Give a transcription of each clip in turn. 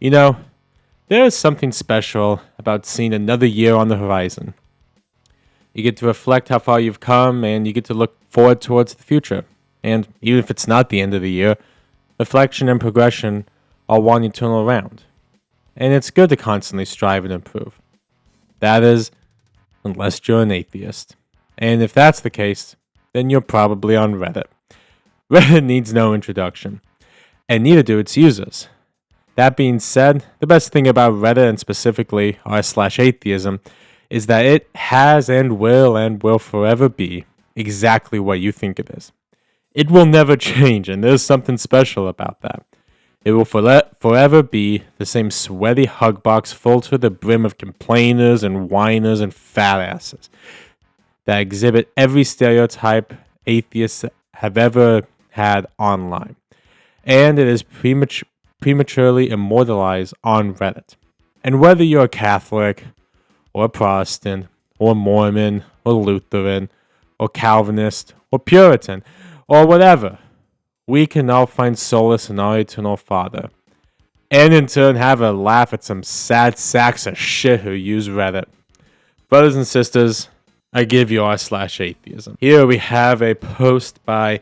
You know, there is something special about seeing another year on the horizon. You get to reflect how far you've come and you get to look forward towards the future. And even if it's not the end of the year, reflection and progression are one eternal round. And it's good to constantly strive and improve. That is, unless you're an atheist. And if that's the case, then you're probably on Reddit. Reddit needs no introduction, and neither do its users. That being said, the best thing about Reddit and specifically r/atheism is that it has and will forever be exactly what you think it is. It will never change, and there's something special about that. It will forever be the same sweaty hug box full to the brim of complainers and whiners and fat asses that exhibit every stereotype atheists have ever had online. And it is prematurely immortalized on Reddit. And whether you're a Catholic, or a Protestant, or Mormon, or Lutheran, or Calvinist, or Puritan, or whatever, we can all find solace in our eternal Father. And in turn have a laugh at some sad sacks of shit who use Reddit. Brothers and sisters, I give you r/atheism. Here we have a post by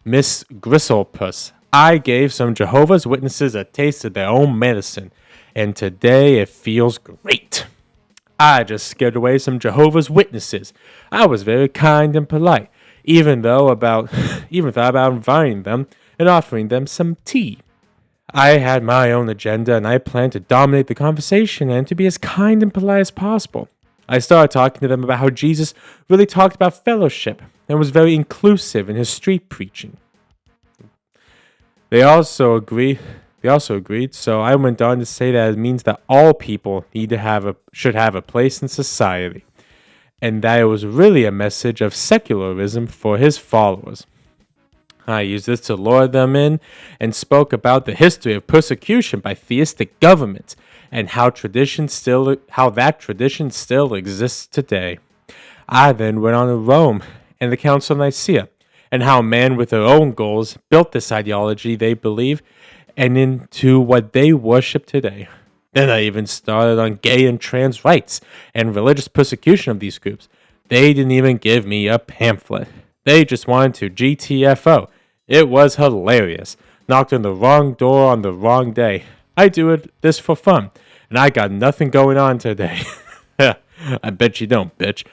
Miss Gristlepuss. I gave some Jehovah's Witnesses a taste of their own medicine, and today it feels great. I just scared away some Jehovah's Witnesses. I was very kind and polite, even though about inviting them and offering them some tea. I had my own agenda and I planned to dominate the conversation and to be as kind and polite as possible. I started talking to them about how Jesus really talked about fellowship and was very inclusive in his street preaching. They also agreed, so I went on to say that it means that all people should have a place in society, and that it was really a message of secularism for his followers. I used this to lure them in and spoke about the history of persecution by theistic governments and how that tradition still exists today. I then went on to Rome and the Council of Nicaea, and how men with their own goals built this ideology they believe and into what they worship today. Then I even started on gay and trans rights and religious persecution of these groups. They didn't even give me a pamphlet. They just wanted to GTFO. It was hilarious. Knocked on the wrong door on the wrong day. I do this for fun, and I got nothing going on today. I bet you don't, bitch.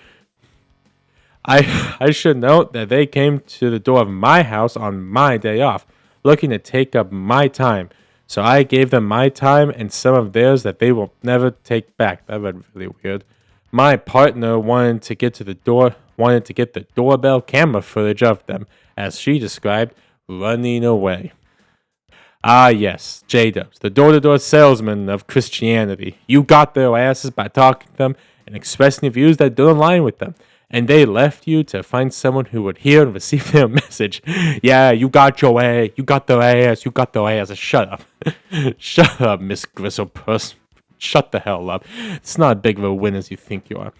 I should note that they came to the door of my house on my day off, looking to take up my time. So I gave them my time and some of theirs that they will never take back. That read really weird. My partner wanted to get the doorbell camera footage of them, as she described, running away. Ah yes, J-Dubs, the door-to-door salesman of Christianity. You got their asses by talking to them and expressing views that don't align with them. And they left you to find someone who would hear and receive their message. Yeah, you got their ass. Shut up. Shut up, Miss Gristlepuss. Shut the hell up. It's not as big of a win as you think you are.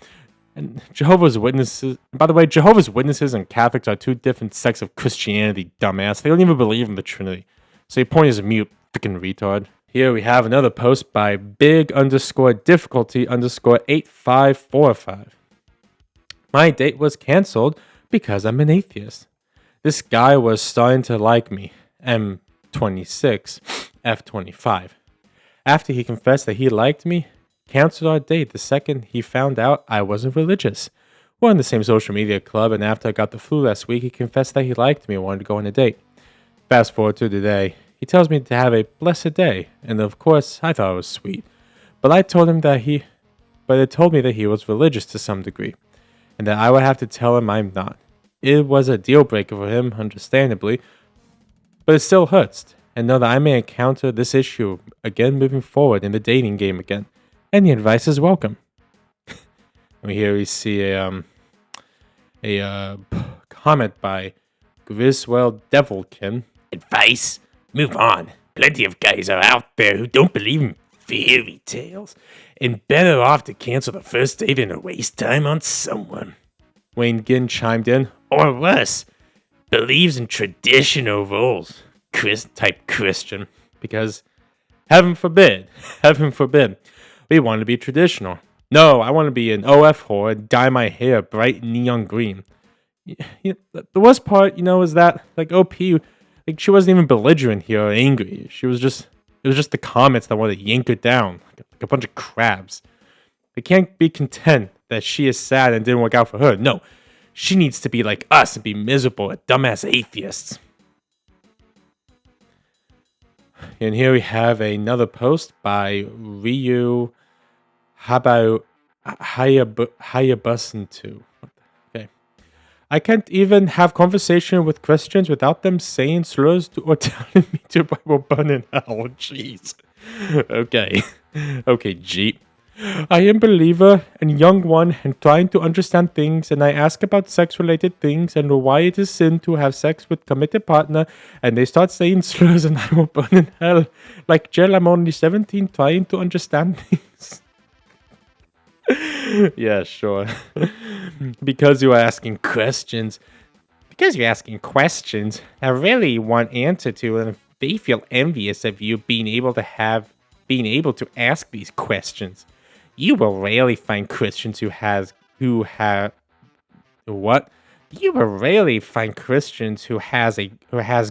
And Jehovah's Witnesses, by the way, Jehovah's Witnesses and Catholics are two different sects of Christianity, dumbass. They don't even believe in the Trinity. So your point is mute, freaking retard. Here we have another post by big_difficulty_8545. My date was cancelled because I'm an atheist. This guy was starting to like me, M26, F25. After he confessed that he liked me, canceled our date the second he found out I wasn't religious. We're in the same social media club, and after I got the flu last week, he confessed that he liked me and wanted to go on a date. Fast forward to today. He tells me to have a blessed day, and of course, I thought it was sweet. But it told me that he was religious to some degree, and that I would have to tell him I'm not. It was a deal breaker for him, understandably, but it still hurts, and know that I may encounter this issue again moving forward in the dating game again. Any advice is welcome. And here we see a comment by Griswell Devilkin. Advice? Move on. Plenty of guys are out there who don't believe in fairy tales, and better off to cancel the first date than to waste time on someone. Wayne Ginn chimed in, or worse, believes in traditional roles, type Christian, because Heaven forbid. Heaven forbid. We want to be traditional. No, I want to be an OF whore and dye my hair bright neon green. The worst part, is that, like, OP, like, she wasn't even belligerent here or angry. It was just the comments that wanted to yank her down, like a bunch of crabs. They can't be content that she is sad and didn't work out for her. No, she needs to be like us and be miserable at dumbass atheists. And here we have another post by Ryu Hayabusan2. Okay. I can't even have conversation with Christians without them saying slurs or telling me to Bible burn in hell. Jeez. Okay. Okay, Jeep. I am believer and young one and trying to understand things, and I ask about sex-related things and why it is sin to have sex with committed partner, and they start saying slurs and I will burn in hell. Like, Jill, I'm only 17 trying to understand things. Yeah, sure. Because you're asking questions. Because you're asking questions I really want answer to, and they feel envious of you being able to ask these questions. You will rarely find Christians who have what? You will rarely find Christians who has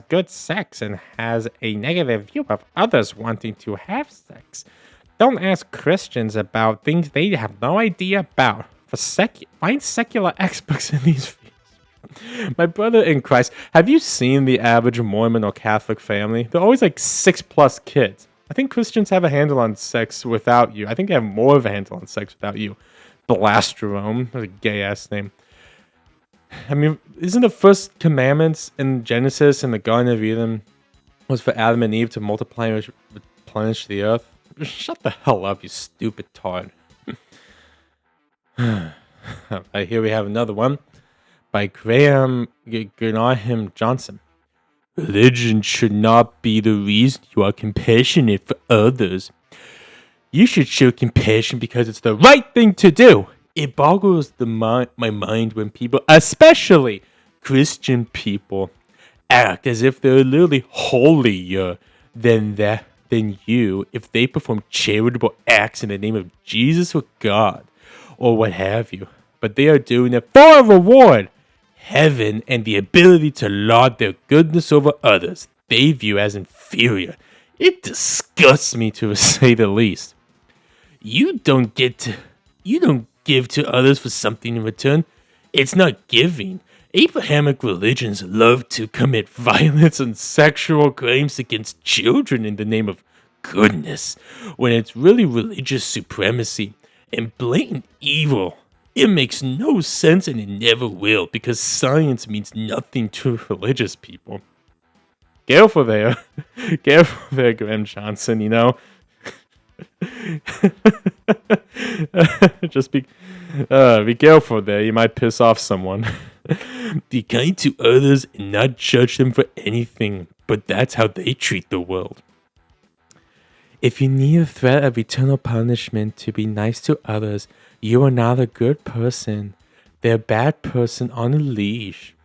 good sex and has a negative view of others wanting to have sex. Don't ask Christians about things they have no idea about. Find secular experts in these fields. My brother in Christ, have you seen the average Mormon or Catholic family? They're always like 6+ kids. I think Christians have a handle on sex without you. I think they have more of a handle on sex without you. Blastrome. That's a gay-ass name. I mean, isn't the first commandments in Genesis and the Garden of Eden was for Adam and Eve to multiply and replenish the earth? Shut the hell up, you stupid tard. Right, here we have another one by Graham Johnson. Religion should not be the reason you are compassionate for others. You should show compassion because it's the right thing to do. It boggles my mind when people, especially Christian people, act as if they're literally holier than you if they perform charitable acts in the name of Jesus or God or what have you. But they are doing it for a reward. Heaven and the ability to laud their goodness over others they view as inferior. It disgusts me, to say the least. You don't give to others for something in return. It's not giving. Abrahamic religions love to commit violence and sexual crimes against children in the name of goodness, when it's really religious supremacy and blatant evil. It makes no sense, and it never will, because science means nothing to religious people. Careful there. Careful there, Graham Johnson, Just be careful there. You might piss off someone. Be kind to others and not judge them for anything, but that's how they treat the world. If you need a threat of eternal punishment to be nice to others, you are not a good person. They're a bad person on a leash.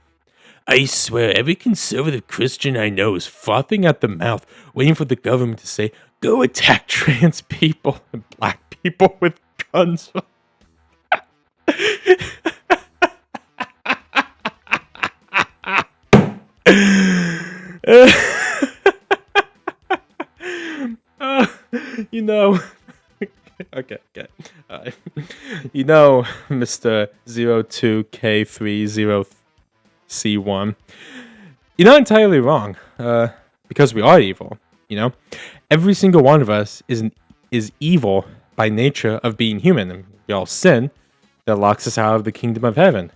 I swear, every conservative Christian I know is frothing at the mouth, waiting for the government to say, go attack trans people and black people with guns. Okay. Mr. 02K30C1, you're not entirely wrong, because we are evil, Every single one of us is evil by nature of being human, and we all sin that locks us out of the kingdom of heaven.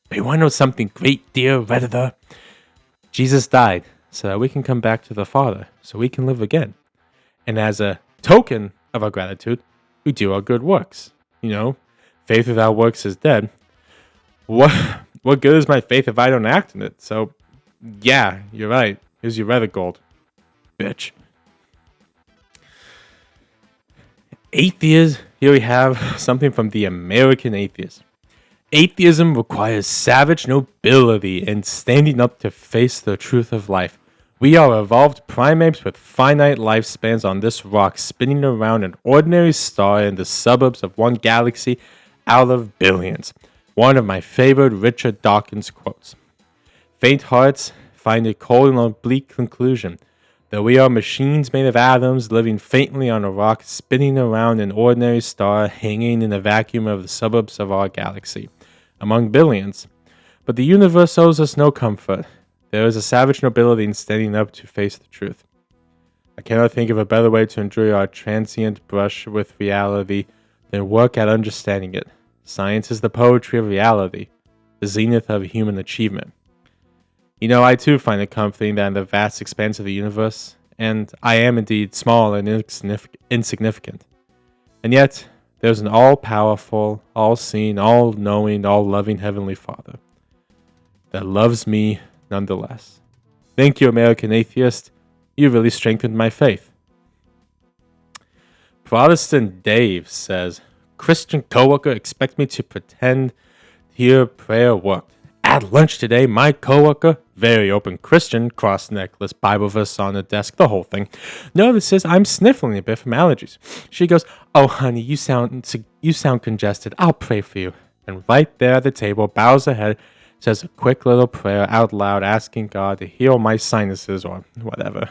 But you want to know something great, dear Redditor? Jesus died so that we can come back to the Father, so we can live again. And as a token of our gratitude, we do our good works. Faith without works is dead. What good is my faith if I don't act in it? So, yeah, you're right. Here's your Reddit gold, bitch. Atheist. Here we have something from the American Atheist. Atheism requires savage nobility and standing up to face the truth of life. We are evolved primates with finite lifespans on this rock spinning around an ordinary star in the suburbs of one galaxy out of billions. One of my favorite Richard Dawkins quotes. Faint hearts find a cold and oblique conclusion. That we are machines made of atoms living faintly on a rock spinning around an ordinary star hanging in the vacuum of the suburbs of our galaxy, among billions. But the universe owes us no comfort. There is a savage nobility in standing up to face the truth. I cannot think of a better way to enjoy our transient brush with reality than work at understanding it. Science is the poetry of reality, the zenith of human achievement. You know, I too find it comforting that in the vast expanse of the universe, and I am indeed small and insignificant, and yet there's an all-powerful, all-seeing, all-knowing, all-loving Heavenly Father that loves me nonetheless. Thank you, American atheist. You really strengthened my faith. Protestant Dave says, Christian coworker expects me to pretend here prayer worked. At lunch today, my coworker, very open Christian, cross necklace, Bible verse on the desk, the whole thing, notices I'm sniffling a bit from allergies. She goes, "Oh, honey, you sound congested. I'll pray for you." And right there at the table, bows her head, says a quick little prayer out loud, asking God to heal my sinuses or whatever.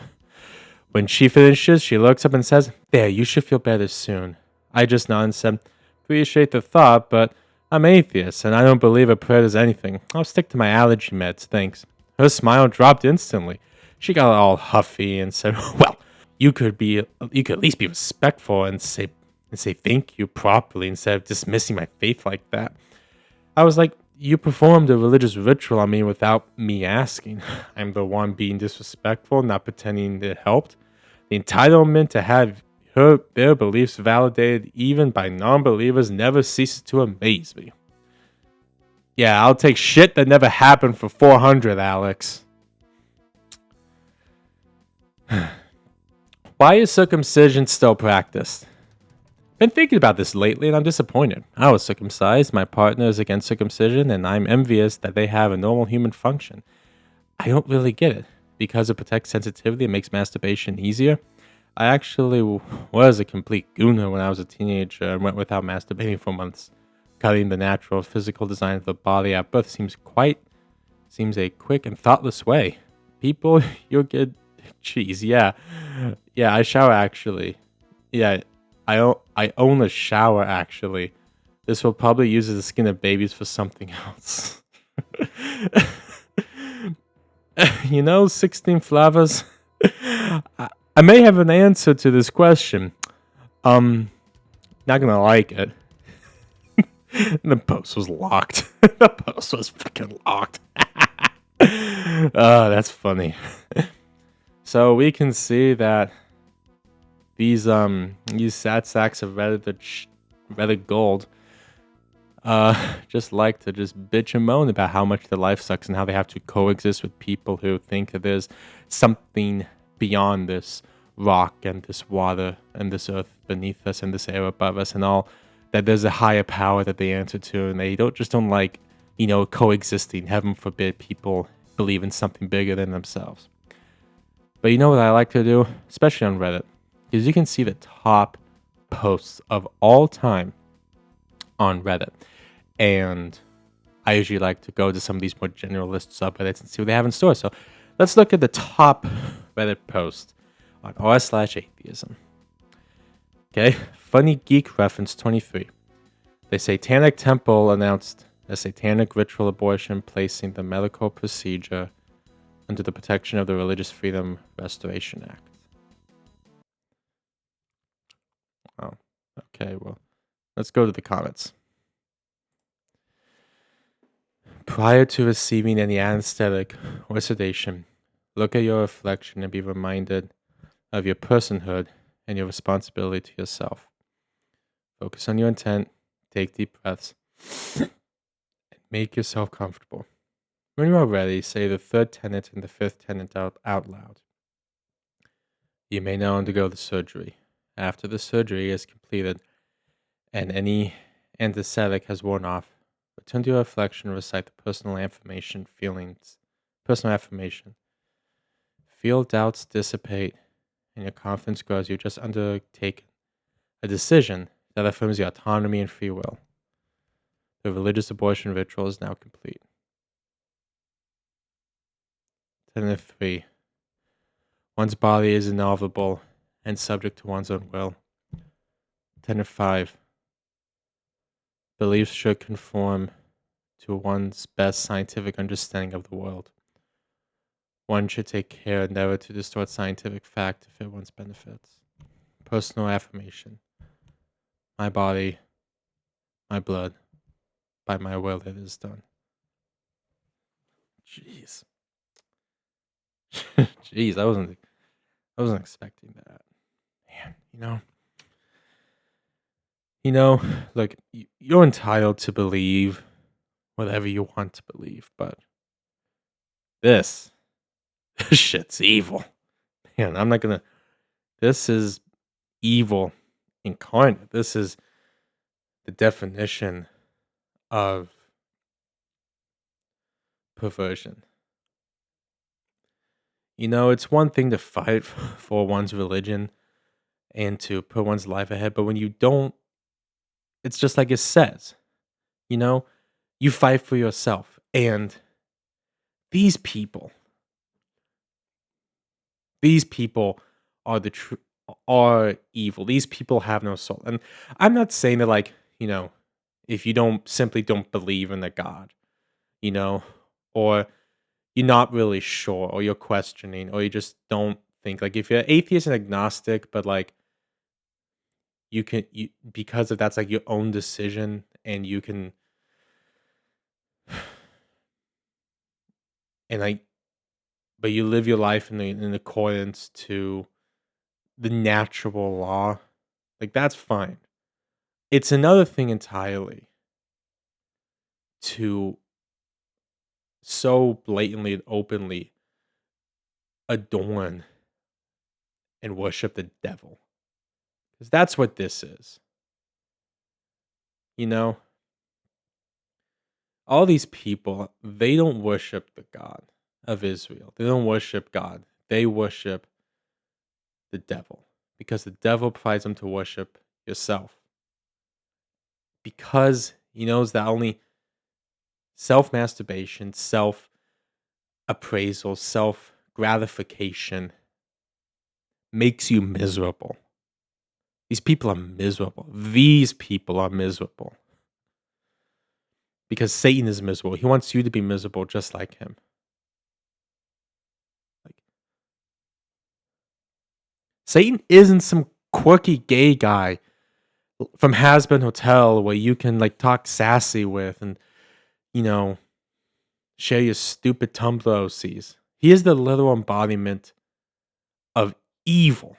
When she finishes, she looks up and says, "There, you should feel better soon." I just nod and said, "Appreciate the thought, but I'm atheist, and I don't believe a prayer does anything. I'll stick to my allergy meds, thanks." Her smile dropped instantly. She got all huffy and said, "Well, you could at least be respectful and say thank you properly instead of dismissing my faith like that." I was like, "You performed a religious ritual on me without me asking. I'm the one being disrespectful, not pretending it helped. The entitlement to have their beliefs validated even by non-believers never ceases to amaze me." Yeah, I'll take shit that never happened for 400, Alex. Why is circumcision still practiced? Been thinking about this lately and I'm disappointed. I was circumcised, my partner is against circumcision, and I'm envious that they have a normal human function. I don't really get it. Because it protects sensitivity and makes masturbation easier? I actually was a complete gooner when I was a teenager and went without masturbating for months. Cutting the natural physical design of the body at birth seems a quick and thoughtless way. People, you'll get cheese. Yeah, I shower actually. Yeah, I own a shower actually. This will probably use the skin of babies for something else. 16 flavors. I may have an answer to this question. Not gonna like it. The post was locked. The post was freaking locked. Oh, that's funny. So we can see that these sad sacks of Reddit gold just like to just bitch and moan about how much their life sucks and how they have to coexist with people who think that there's something beyond this rock and this water and this earth beneath us and this air above us and all, that there's a higher power that they answer to, and they don't like, coexisting. Heaven forbid people believe in something bigger than themselves. But you know what I like to do, especially on Reddit, is you can see the top posts of all time on Reddit. And I usually like to go to some of these more generalist subreddits and see what they have in store. So let's look at the top Reddit post on r/atheism. Okay, Funny Geek Reference 23. The Satanic Temple announced a satanic ritual abortion, placing the medical procedure under the protection of the Religious Freedom Restoration Act. Oh, okay, well, let's go to the comments. Prior to receiving any anesthetic or sedation, look at your reflection and be reminded of your personhood and your responsibility to yourself. Focus on your intent, take deep breaths, and make yourself comfortable. When you are ready, say the third tenet and the fifth tenet out loud. You may now undergo the surgery. After the surgery is completed and any anesthetic has worn off, return to your reflection and recite the personal affirmation. Feel feel doubts dissipate and your confidence grows, you just undertake a decision that affirms your autonomy and free will. The religious abortion ritual is now complete. 10-3. One's body is inalienable and subject to one's own will. 10-5. Beliefs should conform to one's best scientific understanding of the world. One should take care never to distort scientific fact to fit one's benefits. Personal affirmation. My body, my blood, by my will it is done. Jeez. Jeez, I wasn't expecting that. Man, look, you're entitled to believe whatever you want to believe, but this shit's evil. Man, I'm not gonna. This is evil incarnate. This is the definition of perversion. It's one thing to fight for one's religion and to put one's life ahead, but when you don't, it's just like it says, you fight for yourself. And these people are are evil. These people have no soul. And I'm not saying that if you don't believe in a God, or you're not really sure, or you're questioning, or you just don't think, if you're atheist and agnostic, but because of that's your own decision, and you can but you live your life in accordance to the natural law, that's fine. It's another thing entirely to so blatantly and openly adorn and worship the devil. Because that's what this is. All these people, they don't worship the God of Israel. They don't worship God. They worship the devil. Because the devil provides them to worship yourself. Because he knows that only self-masturbation, self-appraisal, self-gratification makes you miserable. These people are miserable. Because Satan is miserable. He wants you to be miserable just like him. Satan isn't some quirky gay guy from Has-Been Hotel where you can talk sassy with and share your stupid Tumblr OCs. He is the literal embodiment of evil.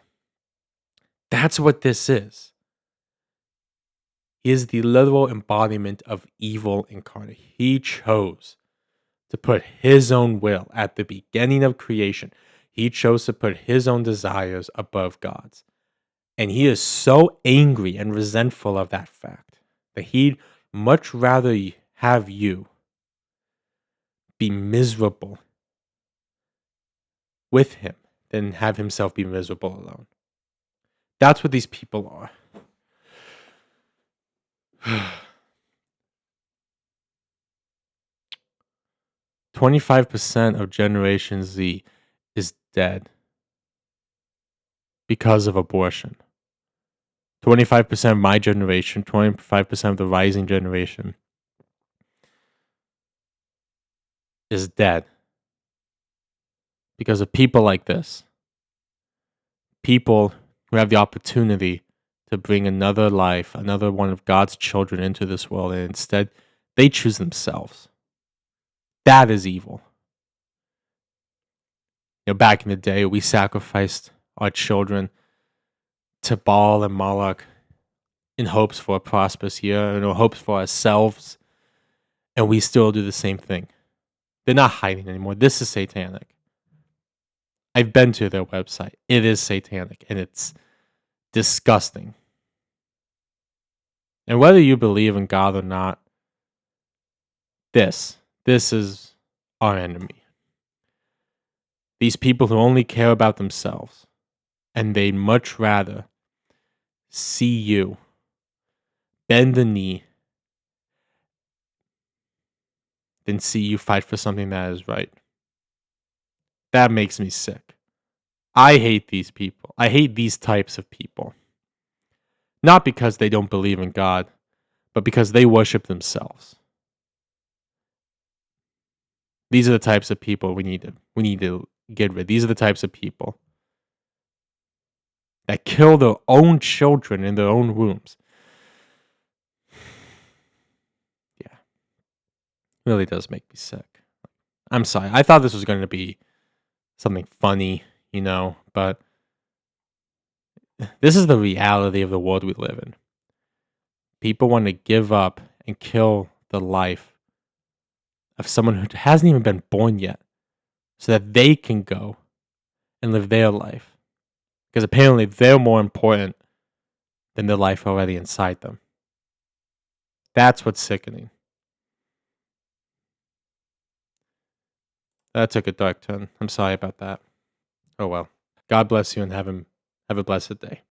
That's what this is. He is the literal embodiment of evil incarnate. He chose to put his own will at the beginning of creation. He chose to put his own desires above God's. And he is so angry and resentful of that fact that he'd much rather have you be miserable with him than have himself be miserable alone. That's what these people are. 25% of Generation Z is dead because of abortion. 25% of my generation, 25% of the rising generation is dead because of people like this. People who have the opportunity to bring another life, another one of God's children into this world, and instead they choose themselves. That is evil. Back in the day, we sacrificed our children to Baal and Moloch in hopes for a prosperous year, and hopes for ourselves, and we still do the same thing. They're not hiding anymore. This is satanic. I've been to their website. It is satanic, and it's disgusting. And whether you believe in God or not, this is our enemy. These people who only care about themselves, and they'd much rather see you bend the knee than see you fight for something that is right. That makes me sick. I hate these people. I hate these types of people. Not because they don't believe in God, but because they worship themselves. These are the types of people we need to get rid. These are the types of people that kill their own children in their own wombs. Yeah. Really does make me sick. I'm sorry. I thought this was going to be something funny, but this is the reality of the world we live in. People want to give up and kill the life of someone who hasn't even been born yet so that they can go and live their life. Because apparently they're more important than the life already inside them. That's what's sickening. That took a dark turn. I'm sorry about that. Oh well. God bless you and have a blessed day.